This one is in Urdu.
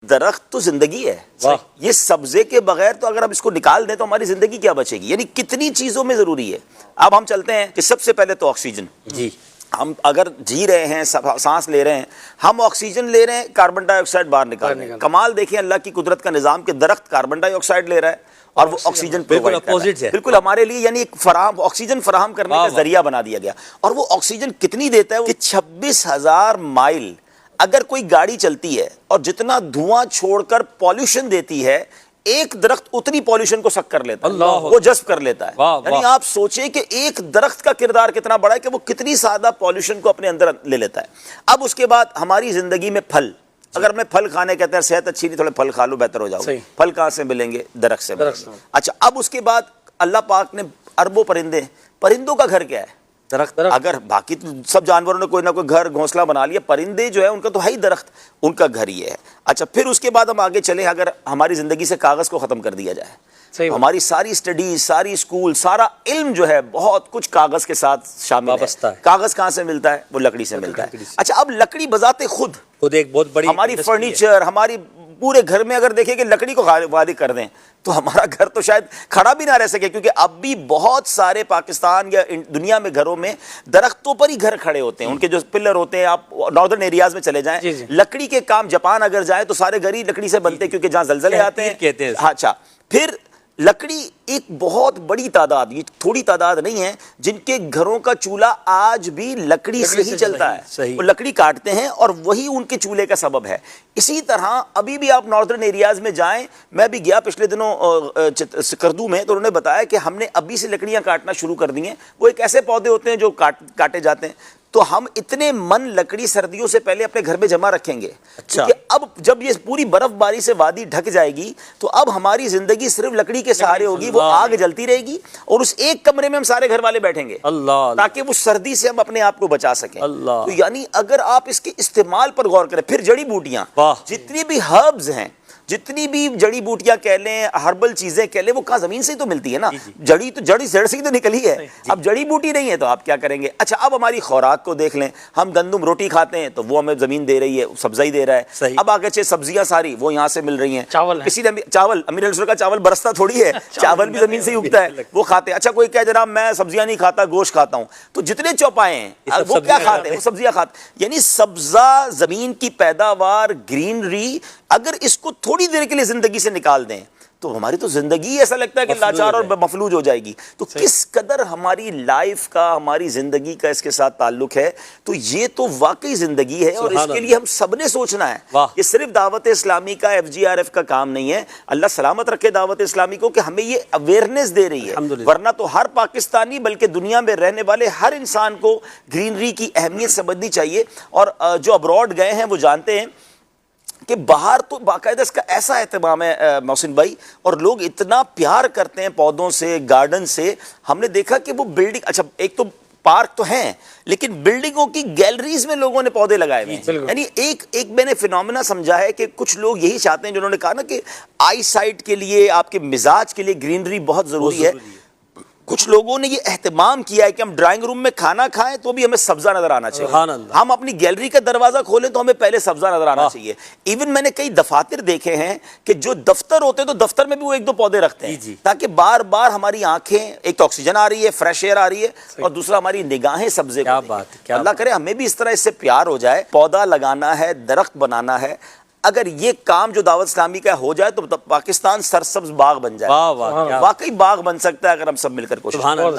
درخت تو زندگی ہے. یہ سبزے کے بغیر تو اگر ہم اس کو نکال دیں تو ہماری زندگی کیا بچے گی؟ یعنی کتنی چیزوں میں ضروری ہے. اب ہم چلتے ہیں کہ سب سے پہلے تو آکسیجن. جی ہم اگر جی رہے ہیں، سانس لے رہے ہیں، ہم آکسیجن لے رہے ہیں، کاربن ڈائی آکسائڈ باہر نکال رہے ہیں. کمال دیکھیں اللہ کی قدرت کا نظام کہ درخت کاربن ڈائی آکسائڈ لے رہا ہے اور وہ آکسیجن پرووائڈ کر رہا ہے. بالکل ہمارے لیے یعنی ایک آکسیجن فراہم کرنے کا ذریعہ بنا دیا گیا. اور وہ آکسیجن کتنی دیتا ہے کہ 26,000 مائل اگر کوئی گاڑی چلتی ہے اور جتنا دھواں چھوڑ کر پولیوشن دیتی ہے، ایک درخت اتنی پولیوشن کو سک کر لیتا ہے، وہ جذب کر لیتا ہے. یعنی آپ سوچیں کہ ایک درخت کا کردار کتنا بڑا ہے کہ وہ کتنی سادہ پولیوشن کو اپنے اندر لے لیتا ہے. اب اس کے بعد ہماری زندگی میں پھل، اگر میں پھل کھانے کہتے ہیں صحت اچھی نہیں، تھوڑے پھل کھا لو بہتر ہو جاؤ. پھل کہاں سے ملیں گے؟ درخت سے ملیں گے. اچھا اب اس کے بعد اللہ پاک نے اربوں پرندوں کا گھر کیا ہے؟ درخت. اگر باقی سب جانوروں نے کوئی نہ کوئی گھر گھونسلہ بنا لیا، پرندے جو ہے ان کا تو ہے ہی درخت، ان کا گھر یہ ہے. اچھا پھر اس کے بعد ہم آگے چلیں، اگر ہماری زندگی سے کاغذ کو ختم کر دیا جائے، ہماری ساری اسٹڈیز، ساری اسکول، سارا علم جو ہے بہت کچھ کاغذ کے ساتھ شامل ہے. کاغذ کہاں سے ملتا ہے؟ وہ لکڑی سے ملتا ہے. اچھا اب لکڑی بذات خود ایک بہت بڑی ہماری فرنیچر، ہماری پورے گھر میں اگر دیکھیں کہ لکڑی کو خالی کر دیں تو ہمارا گھر تو شاید کھڑا بھی نہ رہ سکے، کیونکہ اب بھی بہت سارے پاکستان یا دنیا میں گھروں میں درختوں پر ہی گھر کھڑے ہوتے ہیں. ان کے جو پلر ہوتے ہیں، آپ ناردرن ایریاز میں چلے جائیں، لکڑی کے کام، جاپان اگر جائیں تو سارے گھر ہی لکڑی سے بنتے ہیں، کیونکہ جہاں زلزلے آتے ہیں. اچھا پھر لکڑی ایک بہت بڑی تعداد، یہ تھوڑی تعداد نہیں ہے، جن کے گھروں کا چولہا آج بھی لکڑی سے ہی چلتا ہے. وہ لکڑی کاٹتے ہیں اور وہی ان کے چولہے کا سبب ہے. اسی طرح ابھی بھی آپ ناردرن ایریاز میں جائیں، میں بھی گیا پچھلے دنوں سکردو میں، تو انہوں نے بتایا کہ ہم نے ابھی سے لکڑیاں کاٹنا شروع کر دی ہیں. وہ ایک ایسے پودے ہوتے ہیں جو کاٹے جاتے ہیں. تو ہم اتنے من لکڑی سردیوں سے پہلے اپنے گھر میں جمع رکھیں گے، کیونکہ اب جب یہ پوری برف باری سے وادی ڈھک جائے گی تو اب ہماری زندگی صرف لکڑی کے سہارے ہوگی. وہ آگ جلتی رہے گی اور اس ایک کمرے میں ہم سارے گھر والے بیٹھیں گے تاکہ وہ سردی سے ہم اپنے آپ کو بچا سکیں. تو یعنی اگر آپ اس کے استعمال پر غور کریں، پھر جڑی بوٹیاں، جتنی بھی ہربز ہیں، جتنی بھی جڑی بوٹیاں کہہ لیں، ہربل چیزیں کہہ لیں، وہ کہاں زمین سے ہی تو ملتی ہے نا. جڑی جڑ سے ہی تو نکلی ہے. اب جڑی بوٹی نہیں ہے تو آپ کیا کریں گے؟ اچھا اب ہماری خوراک کو دیکھ لیں، ہم گندم روٹی کھاتے ہیں تو وہ ہمیں زمین دے رہی ہے، سبزہ ہی دے رہا ہے. اب آگے چھ سبزیاں ساری وہ یہاں سے مل رہی ہیں. کسی نے چاول، امیر الرسول کا چاول برستا تھوڑی ہے، چاول بھی زمین سے ہی اگتا ہے، وہ کھاتے ہیں. اچھا کوئی کہہ جناب میں سبزیاں نہیں کھاتا، گوشت کھاتا ہوں، تو جتنے چوپائے ہیں وہ کیا کھاتے ہیں؟ وہ سبزیاں کھاتے ہیں. یعنی سبزہ، زمین کی پیداوار، گرینری، اگر اس کو تھوڑی دیر کے لیے زندگی سے نکال دیں تو ہماری تو زندگی ایسا لگتا ہے کہ لاچار اور مفلوج ہو جائے گی. تو کس قدر ہماری لائف کا، ہماری زندگی کا اس کے ساتھ تعلق ہے. تو یہ تو واقعی زندگی ہے اور اس کے لیے ہم سب نے سوچنا ہے. یہ صرف دعوت اسلامی کا، FGRF کا کام نہیں ہے. اللہ سلامت رکھے دعوت اسلامی کو کہ ہمیں یہ اویئرنیس دے رہی ہے، ورنہ تو ہر پاکستانی بلکہ دنیا میں رہنے والے ہر انسان کو گرینری کی اہمیت سمجھنی چاہیے. اور جو ابراڈ گئے ہیں وہ جانتے ہیں کہ باہر تو باقاعدہ اس کا ایسا اہتمام ہے محسن بھائی، اور لوگ اتنا پیار کرتے ہیں پودوں سے، گارڈن سے. ہم نے دیکھا کہ وہ بلڈنگ، اچھا ایک تو پارک تو ہیں لیکن بلڈنگوں کی گیلریز میں لوگوں نے پودے لگائے ہوئے ہیں. یعنی ایک میں نے فینومینا سمجھا ہے کہ کچھ لوگ یہی چاہتے ہیں، جنہوں نے کہا نا کہ آئی سائٹ کے لیے، آپ کے مزاج کے لیے گرینری بہت ضروری ہے. کچھ لوگوں نے یہ اہتمام کیا ہے کہ ہم ڈرائنگ روم میں کھانا کھائیں تو بھی ہمیں سبزہ نظر آنا چاہیے. ہم اپنی گیلری کا دروازہ کھولیں تو ہمیں پہلے سبزہ نظر آنا چاہیے. ایون میں نے کئی دفاتر دیکھے ہیں کہ جو دفتر ہوتے ہیں تو دفتر میں بھی وہ ایک دو پودے رکھتے ہیں تاکہ بار بار ہماری آنکھیں، ایک تو آکسیجن آ رہی ہے، فریش ایئر آ رہی ہے، اور دوسرا ہماری نگاہیں سبزے کو دیکھیں. اللہ کرے ہمیں بھی اس طرح اس سے پیار ہو جائے. پودا لگانا ہے، درخت بنانا ہے. اگر یہ کام جو دعوت اسلامی کا ہو جائے تو پاکستان سرسبز باغ بن جائے. واقعی باغ بن سکتا ہے اگر ہم سب مل کر کوشش کریں.